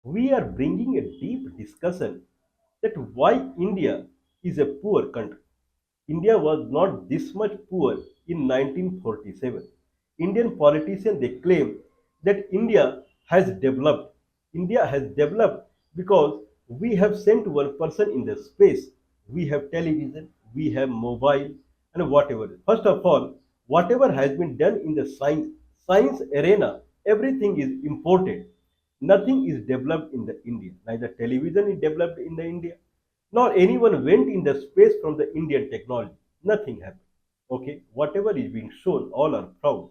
we are bringing a deep discussion that why India is a poor country. India was not this much poor in 1947. Indian politicians they claim that India has developed. India has developed because we have sent one person in the space. We have television, we have mobile, and whatever. First of all, whatever has been done in the science arena, everything is imported. Nothing is developed in the India. Neither television is developed in the India, nor anyone went in the space from the Indian technology. Nothing happened. Okay, whatever is being shown, all are proud.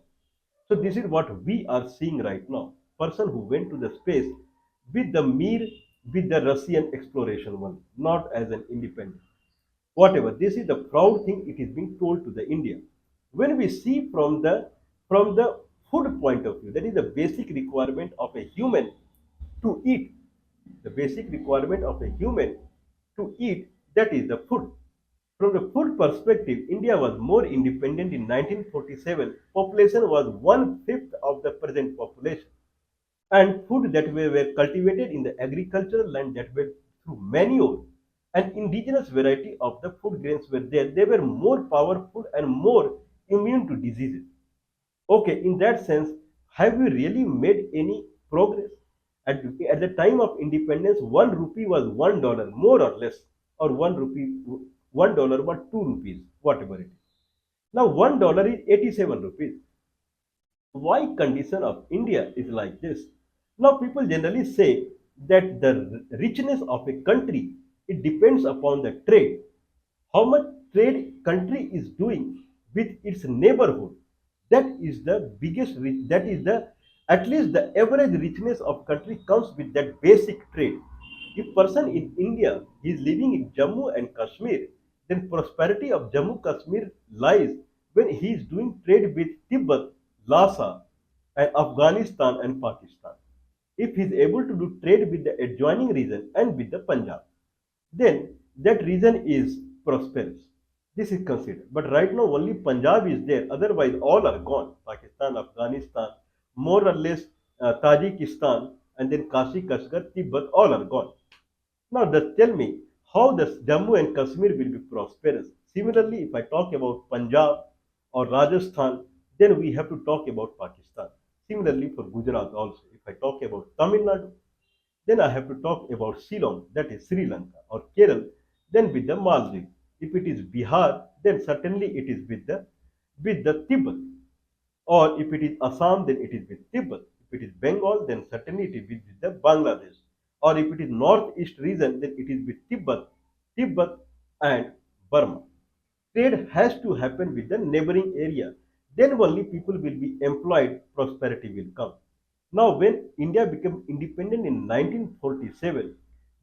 So this is what we are seeing right now. Person who went to the space with the mere with the Russian exploration one, not as an independent. Whatever. This is the proud thing it is being told to the India. When we see from the food point of view, that is the basic requirement of a human to eat. The basic requirement of a human to eat, that is the food. From the food perspective, India was more independent in 1947. Population was one-fifth of the present population. And food that were cultivated in the agricultural land that were through manure and indigenous variety of the food grains were there. They were more powerful and more immune to diseases. Okay, in that sense, have we really made any progress? At the time of independence, 1 rupee was $1, more or less, or 1 rupee, $1 was 2 rupees, whatever it is. Now $1 is 87 rupees. Why condition of India is like this? Now people generally say that the richness of a country it depends upon the trade. How much trade country is doing with its neighborhood. That is the biggest that is the at least the average richness of country comes with that basic trade. If person in India is living in Jammu and Kashmir, then prosperity of Jammu Kashmir lies when he is doing trade with Tibet, Lhasa, and Afghanistan and Pakistan. If he is able to do trade with the adjoining region and with the Punjab, then that region is prosperous. This is considered. But right now only Punjab is there. Otherwise all are gone. Pakistan, Afghanistan, more or less Tajikistan, and then Kashi, Kashgar, Tibet, all are gone. Now just tell me how the Jammu and Kashmir will be prosperous. Similarly, if I talk about Punjab or Rajasthan, then we have to talk about Pakistan. Similarly for Gujarat also. If I talk about Tamil Nadu, then I have to talk about Ceylon, that is Sri Lanka, or Kerala, then with the Maldives. If it is Bihar, then certainly it is with the Tibet. Or if it is Assam, then it is with Tibet. If it is Bengal, then certainly it is with the Bangladesh. Or if it is northeast region, then it is with Tibet and Burma. Trade has to happen with the neighboring area. Then only people will be employed, prosperity will come. Now, when India became independent in 1947,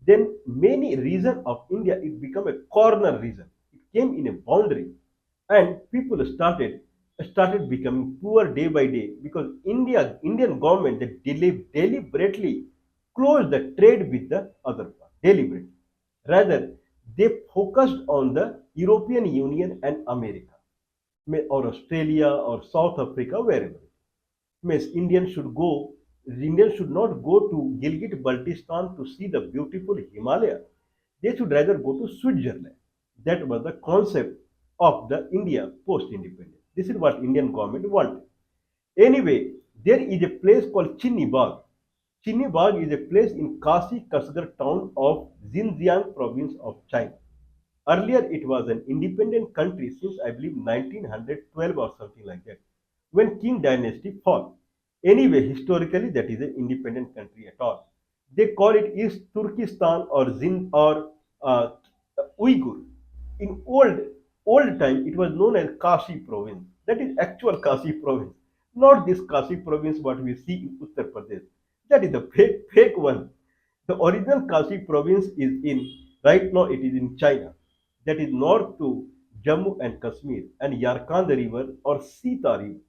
then many regions of India it became a corner region. It came in a boundary, and people started becoming poor day by day because Indian government they deliberately closed the trade with the other part deliberately. Rather, they focused on the European Union and America, or Australia or South Africa, wherever. Means Indians should not go to Gilgit Baltistan to see the beautiful Himalaya. They should rather go to Switzerland. That was the concept of the India post-independence. This is what Indian government wanted. Anyway, there is a place called Chini Bagh. Chini Bagh is a place in Kashi Kasgar town of Xinjiang province of China. Earlier, it was an independent country since I believe 1912 or something like that, when Qing dynasty fell. Anyway, historically, that is an independent country at all. They call it East Turkestan or Zin or Uyghur. In old time, it was known as Kashi province. That is actual Kashi province, not this Kashi province what we see in Uttar Pradesh. That is the fake one. The original Kashi province is in right now it is in China. That is north to Jammu and Kashmir and Yarkand river or Sita river.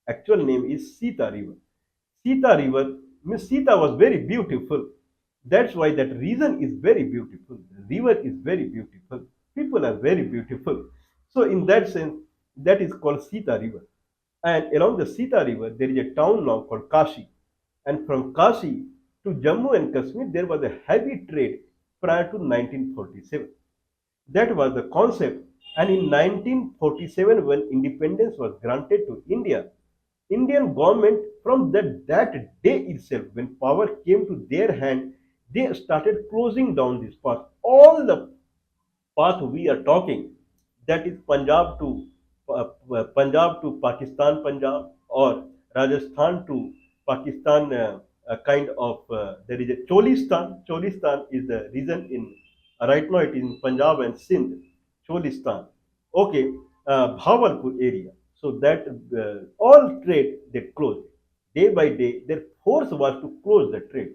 Actual name is Sita river. Sita river means Sita was very beautiful. That's why that region is very beautiful. The river is very beautiful. People are very beautiful. So in that sense, that is called Sita river. And along the Sita river, there is a town now called Kashi. And from Kashi, to Jammu and Kashmir, there was a heavy trade prior to 1947. That was the concept. And in 1947, when independence was granted to India, Indian government from that day itself, when power came to their hand, they started closing down this path. All the path we are talking, that is Punjab to Pakistan, Punjab, or Rajasthan to Pakistan, a kind of there is a Cholistan. Cholistan is the region in right now it is in Punjab and Sindh. Cholistan. Okay, Bhavalpur area. So that all trade they closed day by day. Their force was to close the trade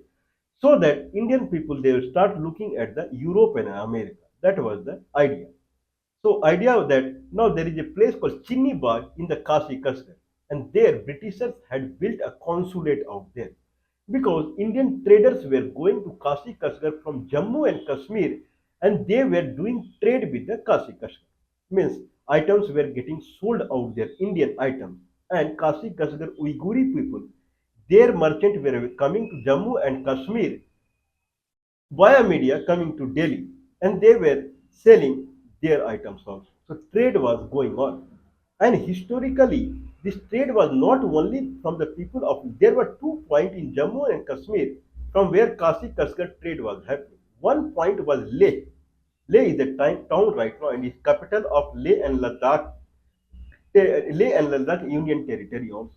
so that Indian people they will start looking at the Europe and America. That was the idea. So idea that now there is a place called Chini Bagh in the Kashi Kashgar, and there Britishers had built a consulate out there because Indian traders were going to Kashi Kashgar from Jammu and Kashmir, and they were doing trade with the Kashi Kashgar. Means items were getting sold out there, Indian items, and Kashi Kashgar Uiguri people, their merchant were coming to Jammu and Kashmir via media coming to Delhi, and they were selling their items also. So trade was going on. And historically, this trade was not only from the people of, there were 2 points in Jammu and Kashmir from where Kashi Kashgar trade was happening. One point was Leh. Leh is a town right now and is capital of Leh and Ladakh, Leh and Ladakh Union Territory also.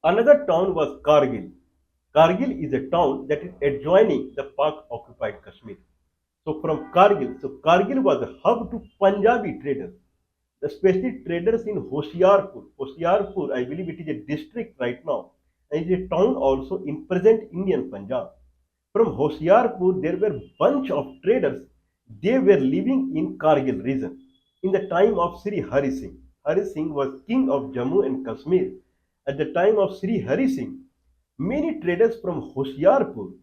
Another town was Kargil. Kargil is a town that is adjoining the Pak occupied Kashmir. So from Kargil, so Kargil was a hub to Punjabi traders, especially traders in Hoshiarpur. Hoshiarpur, I believe it is a district right now, and it is a town also in present Indian Punjab. From Hoshiarpur, there were bunch of traders. They were living in Kargil region in the time of Sri Hari Singh. Hari Singh was king of Jammu and Kashmir. At the time of Sri Hari Singh, many traders from Hoshiarpur,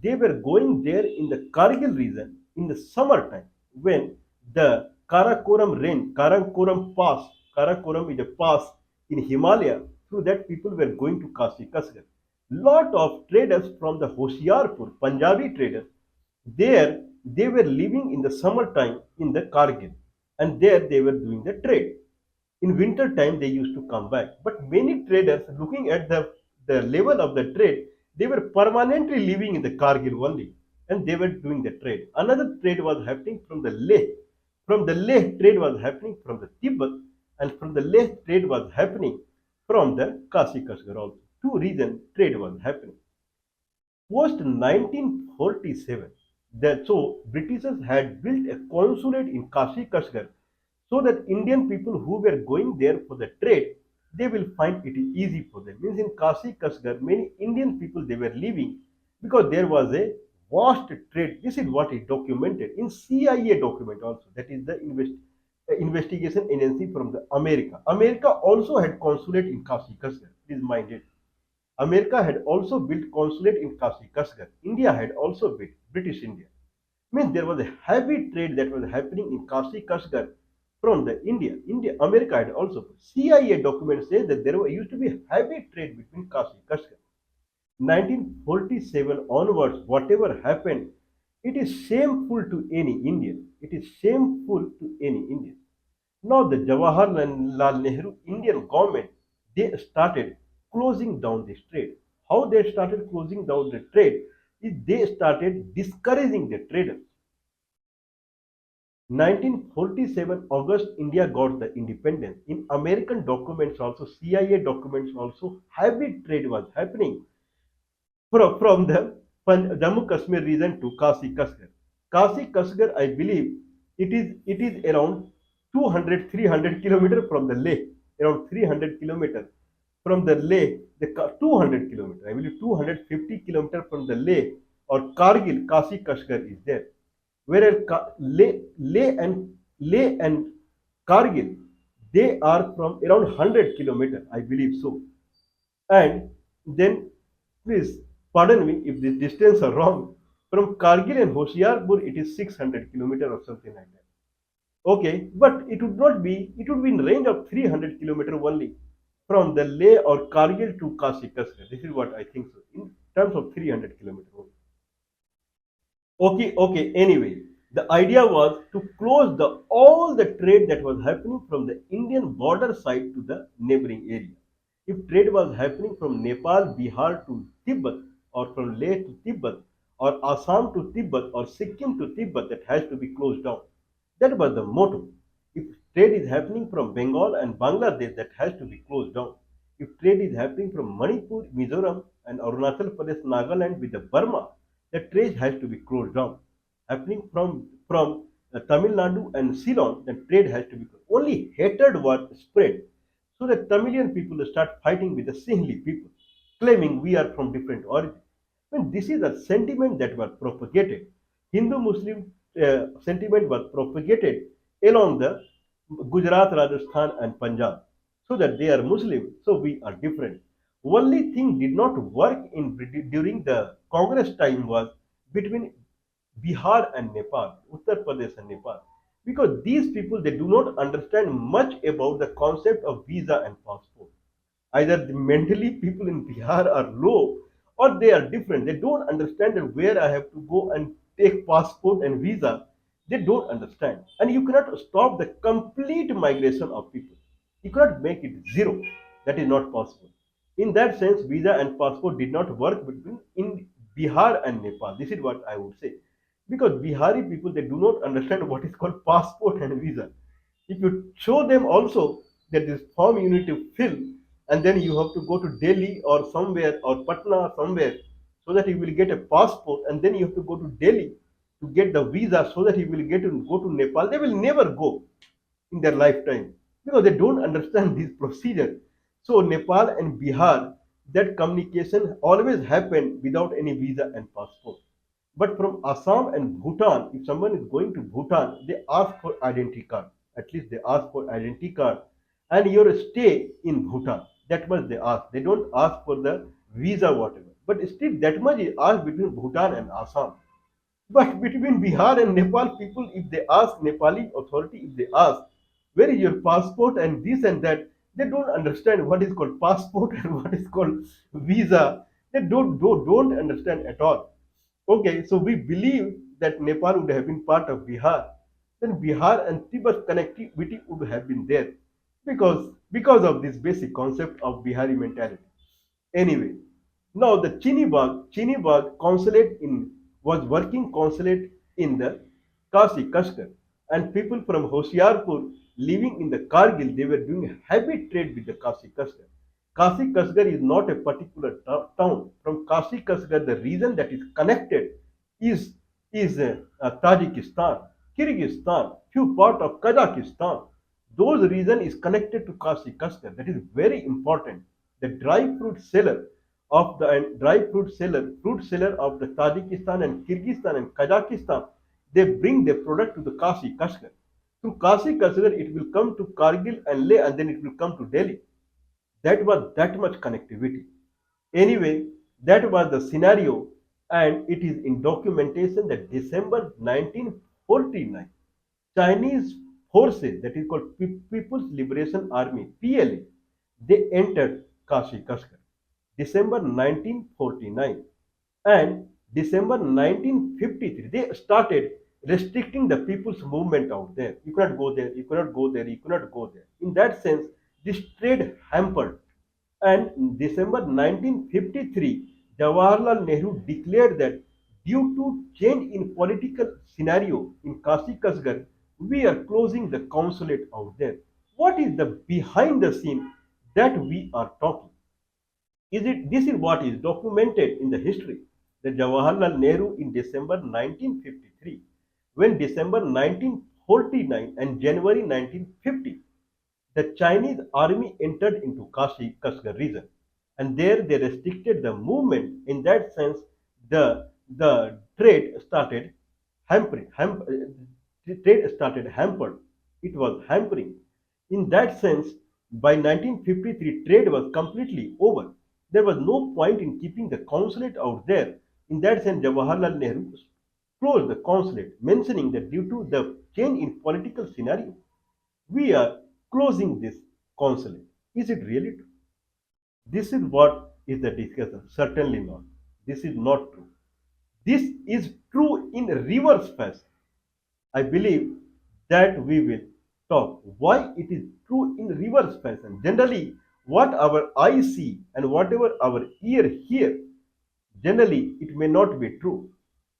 they were going there in the Kargil region in the summertime when the Karakoram range, Karakoram pass, Karakoram is a pass in Himalaya, through that people were going to Kashi Kasgar. Lot of traders from the Hoshiarpur, Punjabi traders, there they were living in the summertime in the Kargil, and there they were doing the trade. In winter time they used to come back, but many traders looking at the level of the trade, they were permanently living in the Kargil only, and they were doing the trade. Another trade was happening from the Leh. From the Leh, trade was happening from the Tibet, and from the Leh, trade was happening from the Kashi Kashgar also. Two regions trade was happening. Post 1947, so Britishers had built a consulate in Kashi Kashgar so that Indian people who were going there for the trade, they will find it is easy for them. Means in Kashi Kashgar, many Indian people they were living because there was a vast trade. This is what is documented in CIA document also. That is the investigation agency from the America. America also had consulate in Kashi Kashgar. Please mind it. America had also built consulate in Kashi Kashgar. India had also built British India. Means there was a heavy trade that was happening in Kashi Kashgar from the India. America had also. CIA document says that there used to be heavy trade between Kashi Kashgar. 1947 onwards, whatever happened, it is shameful to any Indian. It is shameful to any Indian. Now the Jawaharlal Nehru Indian government, they started closing down this trade. How they started closing down the trade is they started discouraging the traders. 1947 August, India got the independence. In American documents also, CIA documents also, heavy trade was happening from the Jammu Kashmir region to Kashi Kashgar. Kashi Kashgar, I believe, it is around 200 300 kilometers from the Leh, around 300 kilometers from the Leh, the 200 kilometers, I believe 250 kilometers from the Leh or Kargil, Kashi Kashgar is there. Whereas Leh and Kargil, they are from around 100 kilometers, I believe so. And then, please pardon me if the distance are wrong. From Kargil and Hoshiarpur, it is 600 kilometers or something like that. Okay, but it would not be. It would be in range of 300 kilometers only. from the Leh or Kargil to Kashi Kashgar. This is what I think so, in terms of 300 kilometers. Okay, okay. Anyway, the idea was to close the all the trade that was happening from the Indian border side to the neighboring area. If trade was happening from Nepal, Bihar to Tibet, or from Leh to Tibet, or Assam to Tibet, or Sikkim to Tibet, that has to be closed down. That was the motto. If trade is happening from Bengal and Bangladesh, that has to be closed down. If trade is happening from Manipur, Mizoram, and Arunachal Pradesh, Nagaland with the Burma, the trade has to be closed down. Happening from Tamil Nadu and Ceylon, the trade has to be closed. Only hatred was spread. So the Tamilian people start fighting with the Sinhalese people, claiming we are from different origins. And this is a sentiment that was propagated. Hindu-Muslim sentiment was propagated along the Gujarat, Rajasthan, and Punjab, so that they are Muslim, so we are different. Only thing did not work in during the Congress time was between Bihar and Nepal, Uttar Pradesh and Nepal, because these people they do not understand much about the concept of visa and passport. Either the mentally people in Bihar are low or they are different. They don't understand that where I have to go and take passport and visa. They don't understand. And you cannot stop the complete migration of people. You cannot make it zero. That is not possible. In that sense, visa and passport did not work between in Bihar and Nepal. This is what I would say. Because Bihari people they do not understand what is called passport and visa. If you show them also that this form you need to fill and then you have to go to Delhi or somewhere or Patna or somewhere so that you will get a passport and then you have to go to Delhi to get the visa so that you will get to go to Nepal. They will never go in their lifetime because they don't understand this procedure. So Nepal and Bihar, that communication always happened without any visa and passport. But from Assam and Bhutan, if someone is going to Bhutan, they ask for identity card. At least they ask for identity card and your stay in Bhutan. That much they ask. They don't ask for the visa whatever. But still that much is asked between Bhutan and Assam. But between Bihar and Nepal people, if they ask Nepali authority, if they ask, where is your passport and this and that, they don't understand what is called passport and what is called visa. They don't understand at all. Okay, so we believe that Nepal would have been part of Bihar. Then Bihar and Tibet connectivity would have been there because of this basic concept of Bihari mentality. Anyway, now the Chini Bagh consulate in was working consulate in the Kasi Kashgar, and people from Hoshiarpur living in the Kargil they were doing heavy trade with the Kasi Kashgar. Kasi Kashgar is not a particular town. From Kasi Kashgar, the region that is connected is Tajikistan, Kyrgyzstan, few part of Kazakhstan. Those region is connected to Kasi Kashgar. That is very important. The fruit seller of the Tajikistan and Kyrgyzstan and Kazakhstan, they bring their product to the Kasi Kashgar. Through Kasi Kashgar, it will come to Kargil and Leh, and then it will come to Delhi. That was that much connectivity. Anyway, that was the scenario, and it is in documentation that December 1949, Chinese forces, that is called People's Liberation Army (PLA), they entered Kashi Kashgar. December 1949 and December 1953, they started restricting the people's movement out there. You cannot go there, you cannot go there, you cannot go there. In that sense, this trade hampered. And in December 1953, Jawaharlal Nehru declared that due to change in political scenario in Kashi Kasgar, we are closing the consulate out there. What is the behind the scene that we are talking? Is it this is what is documented in the history that Jawaharlal Nehru in December 1953, when December 1949 and January 1950, the Chinese army entered into Kashi Kashgar region, and there they restricted the movement. In that sense, the trade started hampering. The trade started hampered. It was hampering. In that sense, by 1953, trade was completely over. There was no point in keeping the consulate out there. In that sense, Jawaharlal Nehru closed the consulate, mentioning that due to the change in political scenario, we are closing this consulate. Is it really true? This is what is the discussion. Certainly not. This is not true. This is true in reverse fashion. I believe that we will talk why it is true in reverse fashion. Generally, what our eye see and whatever our ear hear, generally it may not be true.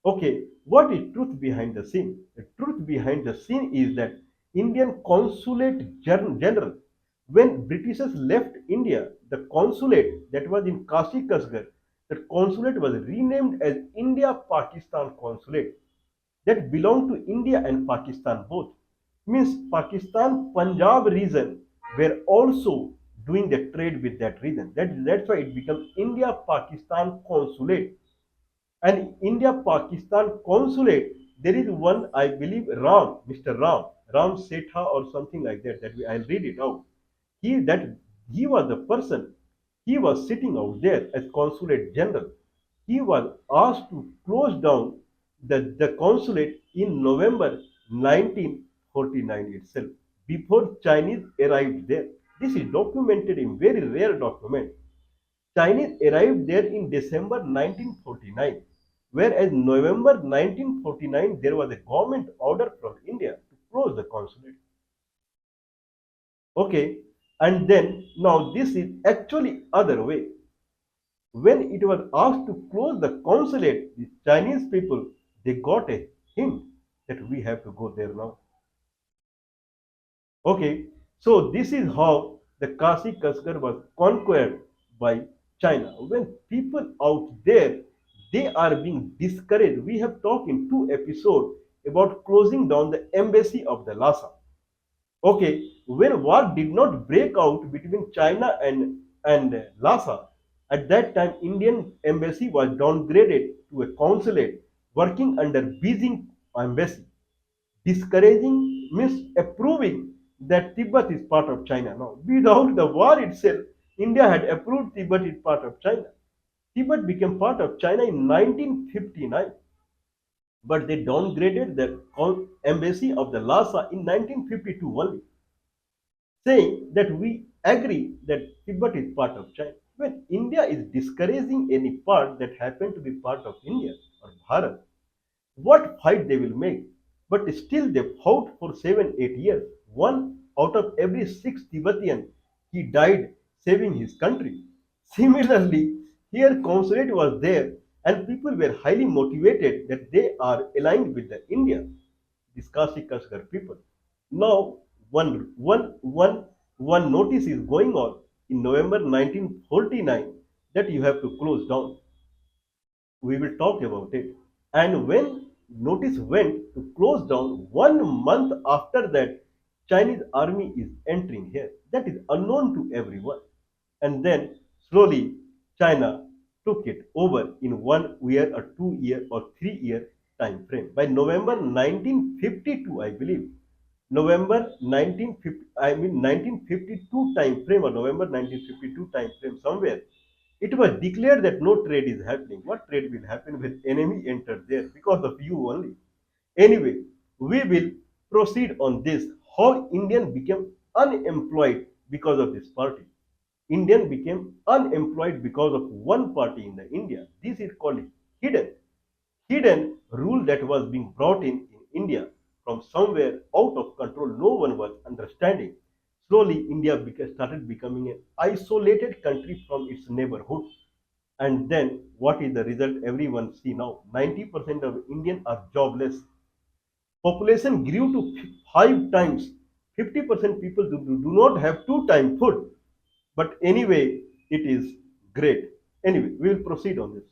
Okay, what is truth behind the scene? The truth behind the scene is that Indian consulate general, when Britishers left India, the consulate that was in Kashi Kashgar, the consulate was renamed as India Pakistan Consulate that belong to India and Pakistan both. Means Pakistan Punjab region were also doing the trade with that region. That's why it becomes India Pakistan Consulate. And India Pakistan Consulate, there is one, I believe, Ram, Mr. Ram Setha or something like that. I'll read it out. That he was the person, he was sitting out there as consulate general. He was asked to close down the consulate in November 1949 itself, before Chinese arrived there. This is documented in very rare document. Chinese arrived there in December 1949, whereas November 1949 there was a government order from India to close the consulate. Okay, and then now this is actually other way. When it was asked to close the consulate, the Chinese people, they got a hint that we have to go there now. Okay, so this is how the Kasi Kashgar was conquered by China. When people out there, they are being discouraged. We have talked in two episodes about closing down the embassy of the Lhasa. Okay, when war did not break out between China and Lhasa, at that time Indian embassy was downgraded to a consulate working under Beijing embassy. Discouraging means approving that Tibet is part of China. Now, without the war itself, India had approved Tibet is part of China. Tibet became part of China in 1959, but they downgraded the embassy of the Lhasa in 1952 only, saying that we agree that Tibet is part of China. When India is discouraging any part that happened to be part of India or Bharat, what fight they will make? But still they fought for 7, 8 years. One out of every six Tibetan, he died saving his country. Similarly, here consulate was there and people were highly motivated that they are aligned with the India, these Kasi Kashgar people. Now, one notice is going on in November 1949 that you have to close down. We will talk about it. And when notice went to close down, 1 month after that, Chinese army is entering here. That is unknown to everyone. And then slowly China took it over in 1 year or 2 year or 3 year time frame. By November 1952, I believe, November 1950, I mean 1952 time frame or November 1952 time frame somewhere, it was declared that no trade is happening. What trade will happen when enemy entered there because of you only? Anyway, we will proceed on this. How Indian became unemployed because of this party. Indian became unemployed because of one party in the India. This is called hidden. Hidden rule that was being brought in India from somewhere out of control. No one was understanding. Slowly, India started becoming an isolated country from its neighborhood. And then, what is the result? Everyone see now. 90% of Indians are jobless. Population grew to 5 times. 50% people do not have two-time food. But anyway, it is great. Anyway, we will proceed on this.